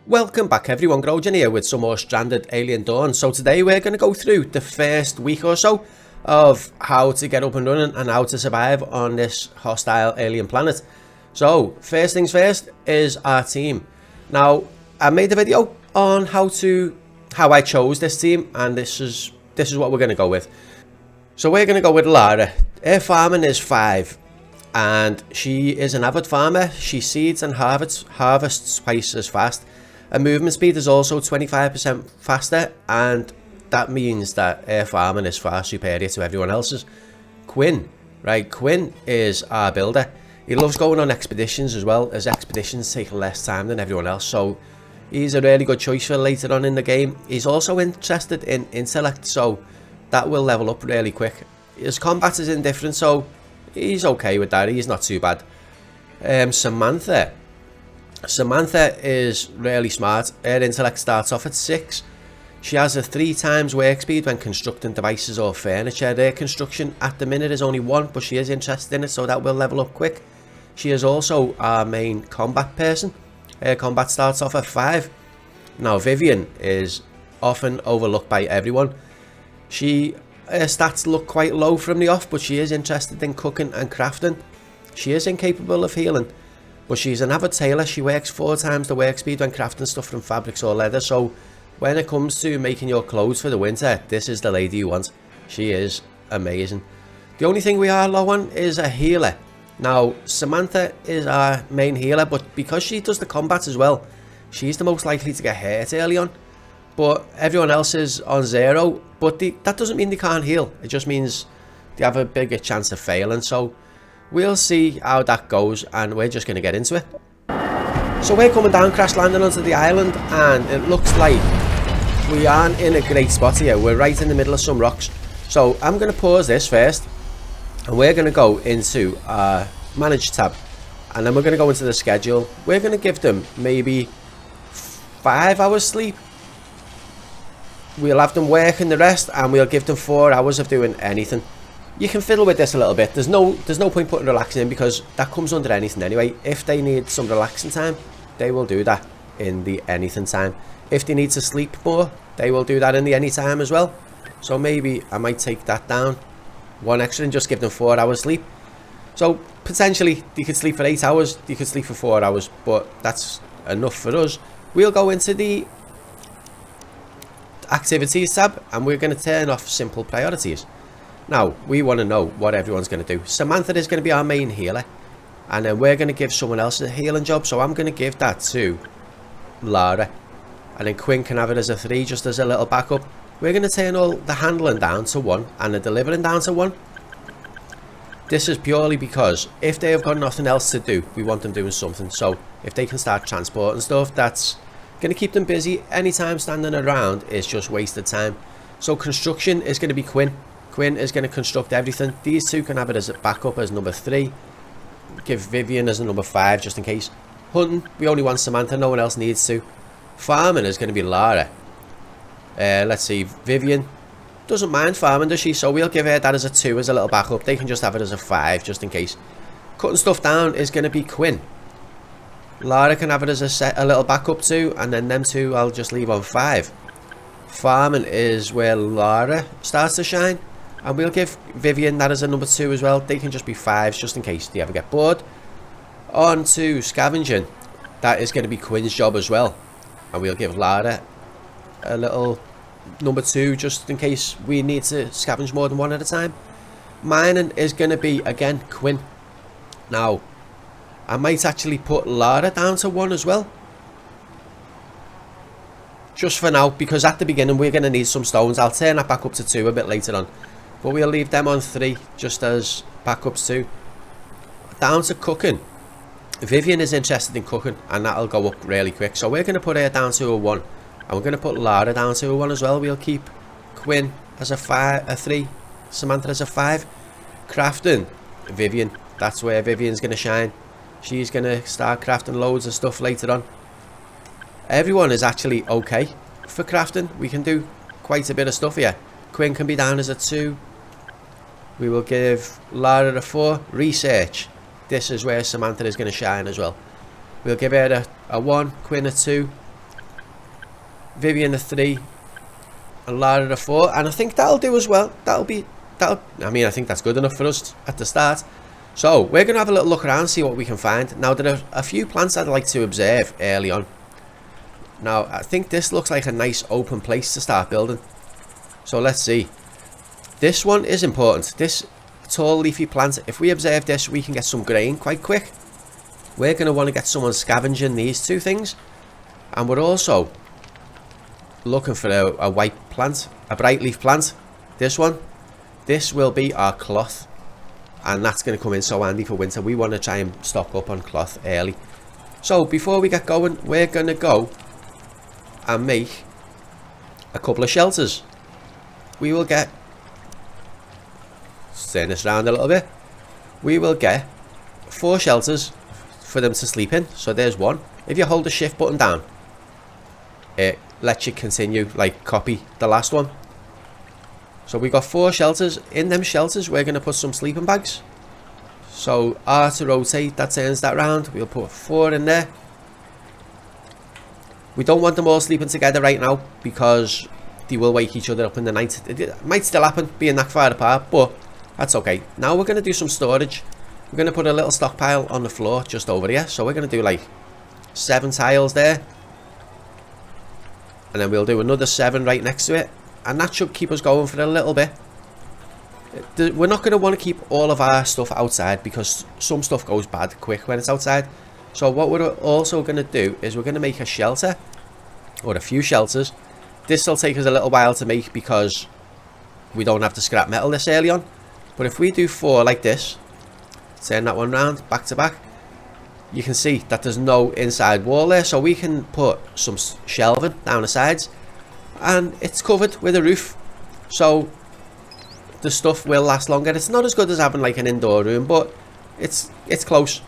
Welcome back everyone, Grojan here with some more Stranded Alien Dawn. So today we're going to go through the first week or so of how to get up and running and how to survive on this hostile alien planet. So first things first is our team. Now I made a video on how I chose this team, and this is what we're going to go with. So we're going to go with Lara. Her farming is 5 and she is an avid farmer. She seeds and harvests twice as fast. Her movement speed is also 25% faster, and that means that her farming is far superior to everyone else's. Quinn, right? Quinn is our builder. He loves going on expeditions as well, as expeditions take less time than everyone else, so he's a really good choice for later on in the game. He's also interested in intellect, so that will level up really quick. His combat is indifferent, so he's okay with that. He's not too bad. Samantha is really smart. Her intellect starts off at 6. She has a 3 times work speed when constructing devices or furniture. Her construction at the minute is only 1, but she is interested in it, so that will level up quick. She is also our main combat person. Her combat starts off at 5. Now Vivian is often overlooked by everyone. Her stats look quite low from the off, but she is interested in cooking and crafting. She is incapable of healing, but she's an avid tailor. She works 4 times the work speed when crafting stuff from fabrics or leather, so when it comes to making your clothes for the winter, this is the lady you want. She is amazing. The only thing we are low on is a healer. Now Samantha is our main healer, but because she does the combat as well, she's the most likely to get hurt early on. But everyone else is on 0, but that doesn't mean they can't heal. It just means they have a bigger chance of failing, so we'll see how that goes, and we're just going to get into it. So we're coming down, crash landing onto the island, and it looks like we aren't in a great spot here. We're right in the middle of some rocks. So I'm going to pause this first, and we're going to go into our manage tab, and then we're going to go into the schedule. We're going to give them maybe 5 hours sleep. We'll have them working the rest, and we'll give them 4 hours of doing anything. You can fiddle with this a little bit. There's no point putting relaxing in, because that comes under anything anyway. If they need some relaxing time, they will do that in the anything time. If they need to sleep more, they will do that in the any time as well. So maybe I might take that down 1 extra and just give them 4 hours sleep. So potentially they could sleep for 8 hours, they could sleep for 4 hours, but that's enough for us. We'll go into the activities tab, and we're going to turn off simple priorities. Now we want to know what everyone's going to do. Samantha is going to be our main healer, and then we're going to give someone else a healing job, so I'm going to give that to Lara, and then Quinn can have it as a 3 just as a little backup. We're going to turn all the handling down to 1 and the delivering down to 1. This is purely because if they have got nothing else to do, we want them doing something. So if they can start transporting stuff, that's going to keep them busy. Anytime standing around is just wasted time. So construction is going to be Quinn. Quinn is going to construct everything. These 2 can have it as a backup as number 3. Give Vivian as a number 5 just in case. Hunting, we only want Samantha, no one else needs to. Farming is going to be Lara. Let's see, Vivian doesn't mind farming, does she? So we'll give her that as a 2 as a little backup. They can just have it as a 5 just in case. Cutting stuff down is going to be Quinn. Lara can have it as a little backup too, and then them 2 I'll just leave on 5. Farming is where Lara starts to shine, and we'll give Vivian that as a number 2 as well. They can just be 5s just in case they ever get bored. On to scavenging. That is going to be Quinn's job as well, and we'll give Lara a little number 2 just in case we need to scavenge more than 1 at a time. Mining is going to be again Quinn. Now I might actually put Lara down to 1 as well, just for now, because at the beginning we're going to need some stones. I'll turn that back up to 2 a bit later on, but we'll leave them on 3 just as backups too. Down to cooking. Vivian is interested in cooking, and that'll go up really quick, so we're going to put her down to a 1, and we're going to put Lara down to a 1 as well. We'll keep Quinn as a 3, Samantha as a 5. Crafting, Vivian, that's where Vivian's going to shine. She's going to start crafting loads of stuff later on. Everyone is actually okay for crafting. We can do quite a bit of stuff here. Quinn can be down as a 2. We will give Lara a 4. Research. This is where Samantha is going to shine as well. We'll give her a 1, Quinn a 2. Vivian a 3, and Lara a 4, and I think that'll do as well. I mean, I think that's good enough for us at the start. So we're going to have a little look around, see what we can find. Now, there are a few plants I'd like to observe early on. Now, I think this looks like a nice open place to start building. So let's see. This one is important. This tall leafy plant, if we observe this, we can get some grain quite quick. We're going to want to get someone scavenging these two things. And we're also looking for a white plant, a bright leaf plant. This one. This will be our cloth. And that's going to come in so handy for winter. We want to try and stock up on cloth early. So before we get going, we're going to go and make a couple of shelters. We will get, turn this around a little bit, we will get 4 shelters for them to sleep in. So there's one. If you hold the shift button down, it lets you continue, like copy the last one. So we got 4 shelters. In them shelters we're going to put some sleeping bags. So R to rotate, that turns that round. We'll put 4 in there. We don't want them all sleeping together right now because they will wake each other up in the night. It might still happen being that far apart, but that's okay. Now we're going to do some storage. We're going to put a little stockpile on the floor just over here. So we're going to do like 7 tiles there. And then we'll do another 7 right next to it. And that should keep us going for a little bit. We're not going to want to keep all of our stuff outside because some stuff goes bad quick when it's outside. So what we're also going to do is we're going to make a shelter, or a few shelters. This will take us a little while to make because we don't have to scrap metal this early on. But if we do 4 like this, turn that one round back to back, you can see that there's no inside wall there. So we can put some shelving down the sides. And it's covered with a roof, so the stuff will last longer. It's not as good as having like an indoor room, but it's close.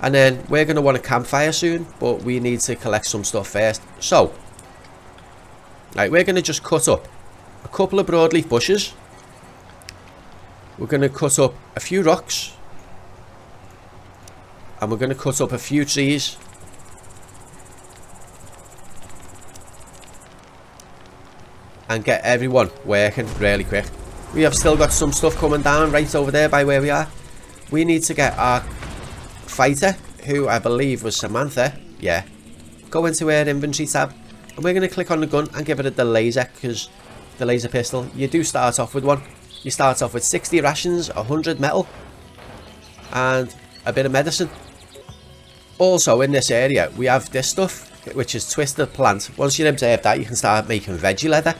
And then we're going to want a campfire soon, but we need to collect some stuff first. So, right, we're going to just cut up a couple of broadleaf bushes. We're going to cut up a few rocks, and we're going to cut up a few trees. And get everyone working really quick. We have still got some stuff coming down right over there by where we are. We need to get our fighter, who I believe was Samantha. Yeah. Go into her inventory tab. And we're going to click on the gun and give it the laser, because the laser pistol, you do start off with one. You start off with 60 rations, 100 metal, and a bit of medicine. Also in this area, we have this stuff, which is twisted plant. Once you observe that, you can start making veggie leather.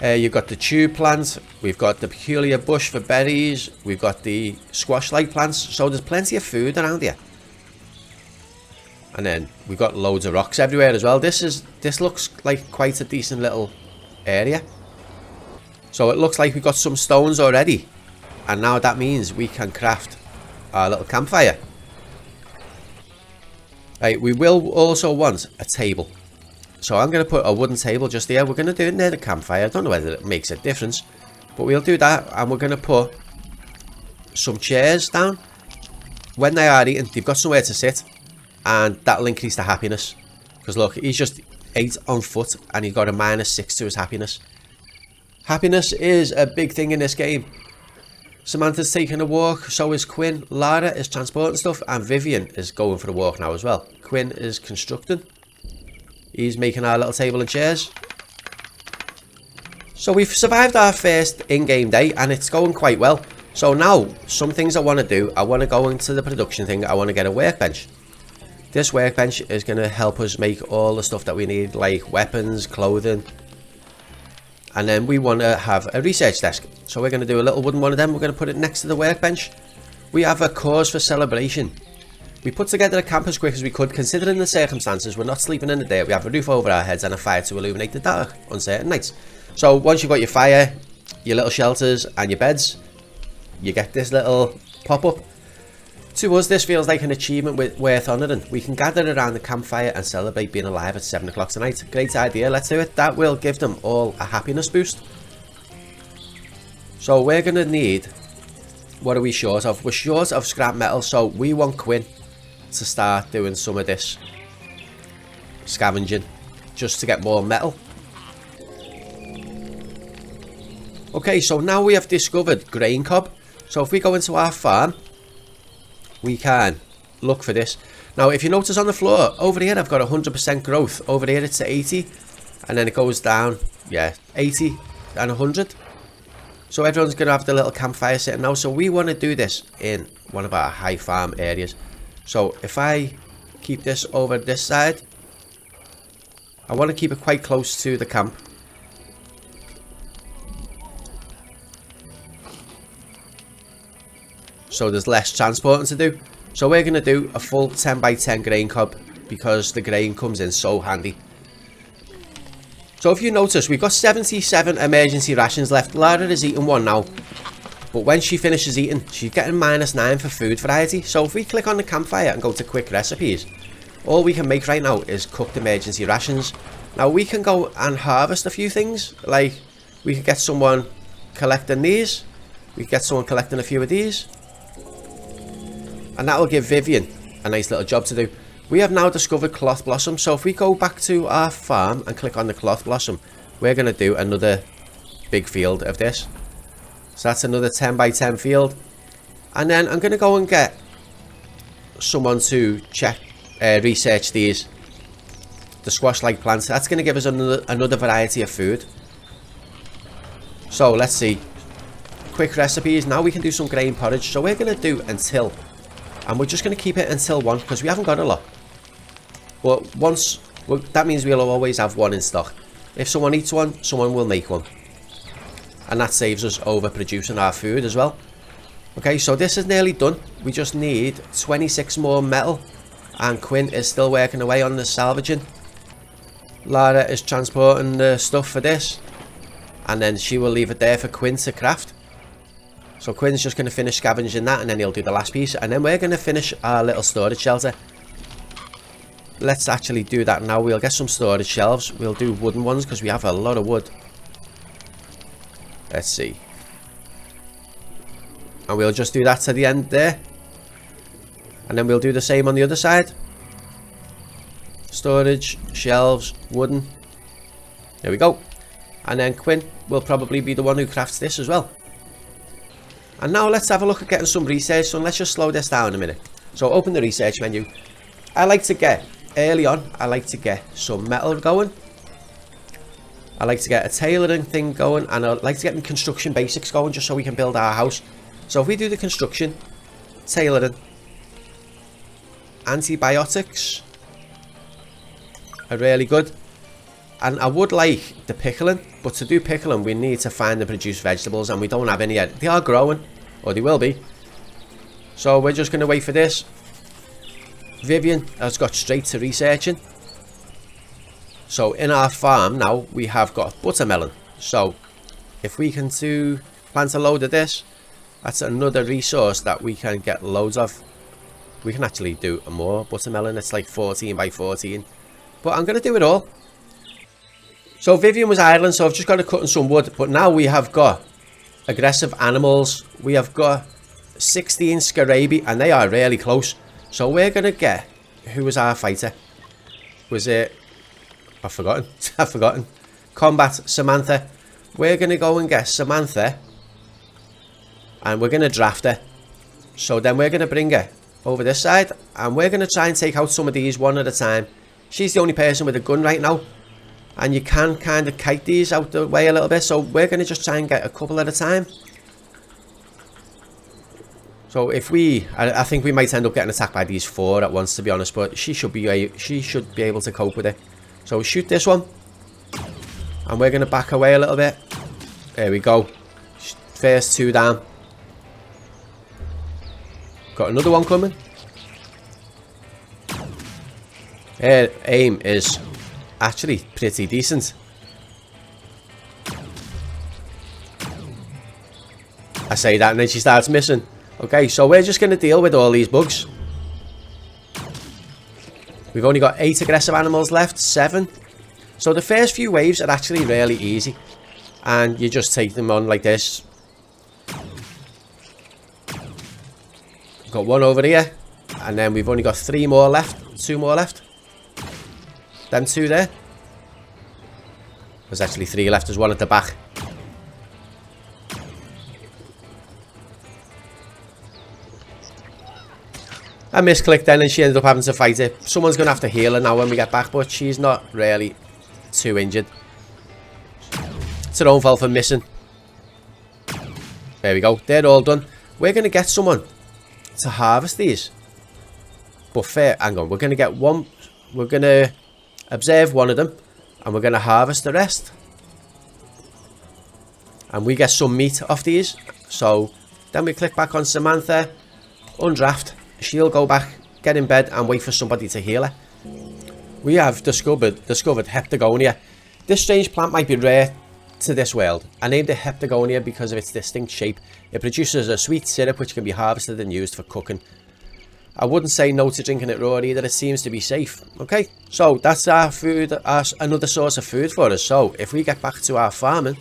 You've got the tube plant, we've got the peculiar bush for berries, we've got the squash-like plants, so there's plenty of food around here. And then we've got loads of rocks everywhere as well. This looks like quite a decent little area. So it looks like we've got some stones already, and now that means we can craft our little campfire. Right, we will also want a table. So I'm going to put a wooden table just there. We're going to do it near the campfire. I don't know whether it makes a difference, but we'll do that. And we're going to put some chairs down. When they are eating, they've got somewhere to sit, and that'll increase the happiness. Because look, he's just 8 on foot, and he's got a -6 to his happiness. Happiness is a big thing in this game. Samantha's taking a walk, so is Quinn. Lara is transporting stuff, and Vivian is going for a walk now as well. Quinn is constructing. He's making our little table and chairs. So we've survived our first in-game day, and it's going quite well. So now, some things I want to do. I want to go into the production thing. I want to get a workbench. This workbench is going to help us make all the stuff that we need, like weapons, clothing. And then we want to have a research desk. So we're going to do a little wooden one of them. We're going to put it next to the workbench. We have a cause for celebration. We put together a camp as quick as we could, considering the circumstances. We're not sleeping in the day. We have a roof over our heads and a fire to illuminate the dark on certain nights. So once you've got your fire, your little shelters and your beds, you get this little pop-up. To us, this feels like an achievement worth honouring. We can gather around the campfire and celebrate being alive at 7 o'clock tonight. Great idea, let's do it. That will give them all a happiness boost. So we're going to need, what are we short of? We're short of scrap metal, so we want Quinn to start doing some of this scavenging. just to get more metal. Okay, so now we have discovered grain cob. So if we go into our farm, we can look for this. Now, if you notice on the floor, over here I've got 100% growth. Over here it's at 80, and then it goes down, yeah, 80 and 100. So everyone's going to have the little campfire sitting now. So we want to do this in one of our high farm areas. So if I keep this over this side, I want to keep it quite close to the camp. So there's less transporting to do. So we're going to do a full 10 by 10 grain cob because the grain comes in so handy. So if you notice, we've got 77 emergency rations left. Lara is eating one now, but when she finishes eating, she's getting -9 for food variety. So if we click on the campfire and go to quick recipes, all we can make right now is cooked emergency rations. Now we can go and harvest a few things, like we could get someone collecting these, we could get someone collecting a few of these, and that will give Vivian a nice little job to do. We have now discovered cloth blossom, so if we go back to our farm and click on the cloth blossom, we're going to do another big field of this. So that's another 10 by 10 field. And then I'm going to go and get someone to research these, the squash-like plants. That's going to give us another variety of food. So let's see. Quick recipes. Now we can do some grain porridge. So we're going to do until. And we're just going to keep it until 1 because we haven't got a lot. But once, that means we'll always have one in stock. If someone eats one, someone will make one. And that saves us overproducing our food as well. Okay, so this is nearly done. We just need 26 more metal. And Quinn is still working away on the salvaging. Lara is transporting the stuff for this. And then she will leave it there for Quinn to craft. So Quinn's just going to finish scavenging that, and then he'll do the last piece. And then we're going to finish our little storage shelter. Let's actually do that now. We'll get some storage shelves. We'll do wooden ones because we have a lot of wood. Let's see. And we'll just do that to the end there. And then we'll do the same on the other side. Storage, shelves, wooden. There we go. And then Quinn will probably be the one who crafts this as well. And now let's have a look at getting some research. So let's just slow this down a minute. So open the research menu. I like to get, early on, I like to get some metal going. I like to get a tailoring thing going. And I like to get the construction basics going just so we can build our house. So if we do the construction, tailoring, antibiotics are really good. And I would like the pickling, but to do pickling we need to find and produce vegetables, and we don't have any yet. They are growing, or they will be. So we're just going to wait for this. Vivian has got straight to researching. So in our farm now we have got buttermelon. So if we can plant a load of this, that's another resource that we can get loads of. We can actually do more buttermelon. It's like 14 by 14. But I'm going to do it all. So Vivian was idling, so I've just got to cut in some wood. But now we have got aggressive animals. We have got 16 scarabi, and they are really close. So we're going to get... Who was our fighter? Was it... I've forgotten. I've forgotten. Combat Samantha. We're going to go and get Samantha. And we're going to draft her. So then we're going to bring her over this side. And we're going to try and take out some of these one at a time. She's the only person with a gun right now. And you can kind of kite these out the way a little bit. So we're going to just try and get a couple at a time. So if we... I think we might end up getting attacked by these 4 at once, to be honest. But she should be able to cope with it. So shoot this one. And we're going to back away a little bit. There we go. First 2 down. Got another one coming. Her aim is... actually pretty decent. I say that and then she starts missing. Okay, so we're just going to deal with all these bugs. We've only got 8 aggressive animals left, 7. So the first few waves are actually really easy. And you just take them on like this. Got one over here. And then we've only got 3 more left. 2 more left. Them 2 there. There's actually 3 left. There's one at the back. I misclicked then and she ended up having to fight it. Someone's going to have to heal her now when we get back, but she's not really too injured. It's her own fault for missing. There we go. They're all done. We're going to get someone to harvest these. But hang on. We're going to get one. We're going to observe one of them. And we're going to harvest the rest. And we get some meat off these. So then we click back on Samantha. Undraft. She'll go back, get in bed and wait for somebody to heal her. We have discovered Heptagonia. This strange plant might be rare to this world. I named it Heptagonia because of its distinct shape. It produces a sweet syrup which can be harvested and used for cooking. I wouldn't say no to drinking it raw either. It seems to be safe. Okay, so that's our food, another source of food for us. So if we get back to our farming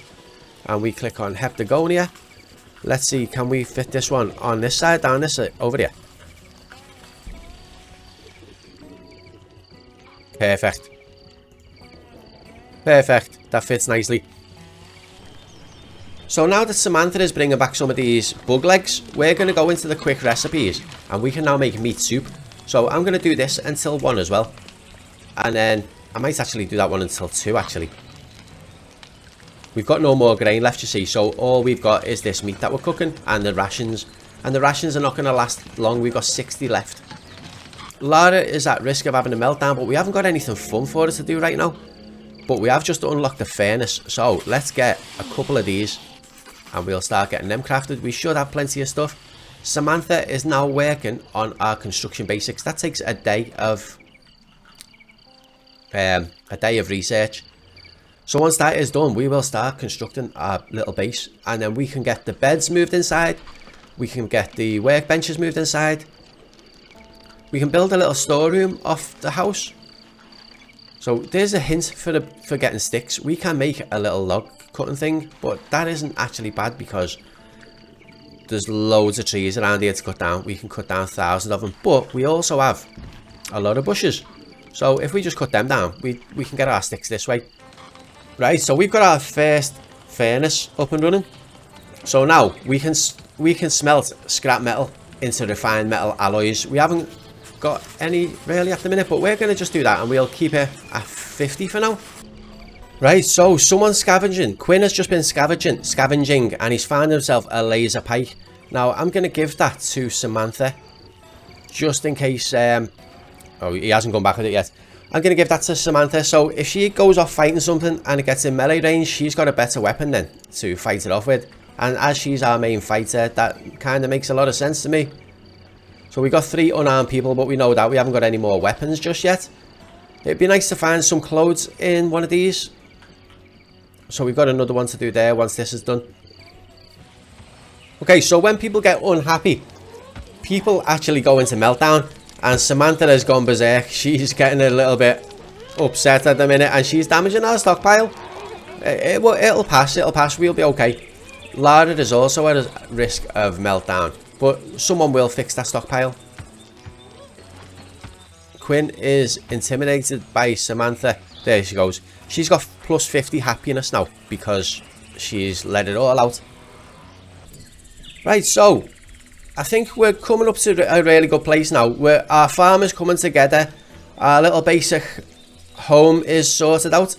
and we click on Heptagonia, let's see, can we fit this one on this side, down this side, over here? Perfect. Perfect. That fits nicely. So now that Samantha is bringing back some of these bug legs, we're going to go into the quick recipes and we can now make meat soup. So I'm going to do this until 1 as well. And then I might actually do that one until 2 actually. We've got no more grain left, you see, so all we've got is this meat that we're cooking and the rations. And the rations are not going to last long. We've got 60 left. Lara is at risk of having a meltdown, but we haven't got anything fun for her to do right now. But we have just unlocked the furnace, so let's get a couple of these and we'll start getting them crafted. We should have plenty of stuff. Samantha is now working on our construction basics. That takes a day of research. So once that is done, we will start constructing our little base, and then we can get the beds moved inside. We can get the workbenches moved inside. We can build a little storeroom off the house. So there's a hint for getting sticks. We can make a little log cutting thing, but that isn't actually bad because there's loads of trees around here to cut down. We can cut down thousands of them, but we also have a lot of bushes. So if we just cut them down, we can get our sticks this way. Right, so we've got our first furnace up and running. So now we can smelt scrap metal into refined metal alloys. We haven't got any really at the minute, but we're going to just do that and we'll keep it at 50 for now. Right, so someone's scavenging. Quinn has just been scavenging and he's found himself a laser pike. Now I'm going to give that to Samantha just in case oh, he hasn't gone back with it yet. I'm going to give that to Samantha, so if she goes off fighting something and it gets in melee range, she's got a better weapon then to fight it off with. And as she's our main fighter, that kind of makes a lot of sense to me. So we got 3 unarmed people, but we know that we haven't got any more weapons just yet. It'd be nice to find some clothes in one of these. So we've got another one to do there once this is done. Okay, so when people get unhappy, people actually go into meltdown. And Samantha has gone berserk. She's getting a little bit upset at the minute and she's damaging our stockpile. It'll pass, we'll be okay. Lara is also at a risk of meltdown, but someone will fix that stockpile. Quinn is intimidated by Samantha. There she goes. She's got plus 50 happiness now because she's let it all out. Right, so I think we're coming up to a really good place now. Where our farm is coming together. Our little basic home is sorted out.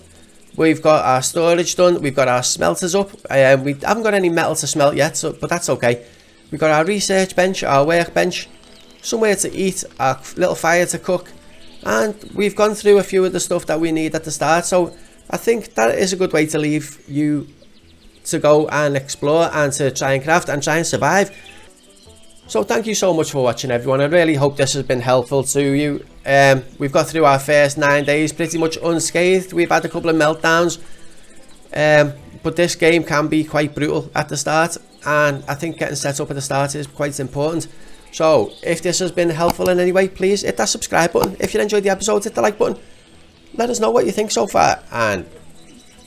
We've got our storage done. We've got our smelters up. We haven't got any metal to smelt yet, but that's okay. We've got our research bench, our workbench, somewhere to eat, our little fire to cook, and we've gone through a few of the stuff that we need at the start. So I think that is a good way to leave you to go and explore and to try and craft and try and survive. So thank you so much for watching, everyone. I really hope this has been helpful to you. We've got through our first 9 days pretty much unscathed. We've had a couple of meltdowns, but this game can be quite brutal at the start, and I think getting set up at the start is quite important. So if this has been helpful in any way, please hit that subscribe button. If you enjoyed the episode, hit the like button. Let us know what you think so far, and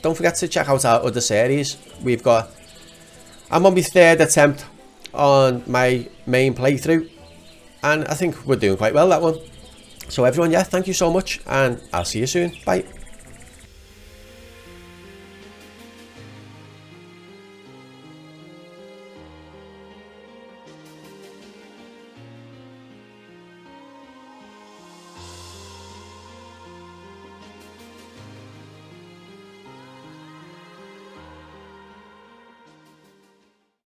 don't forget to check out our other series. I'm on my 3rd attempt on my main playthrough, and I think we're doing quite well that one. So everyone, yeah, thank you so much, and I'll see you soon. Bye.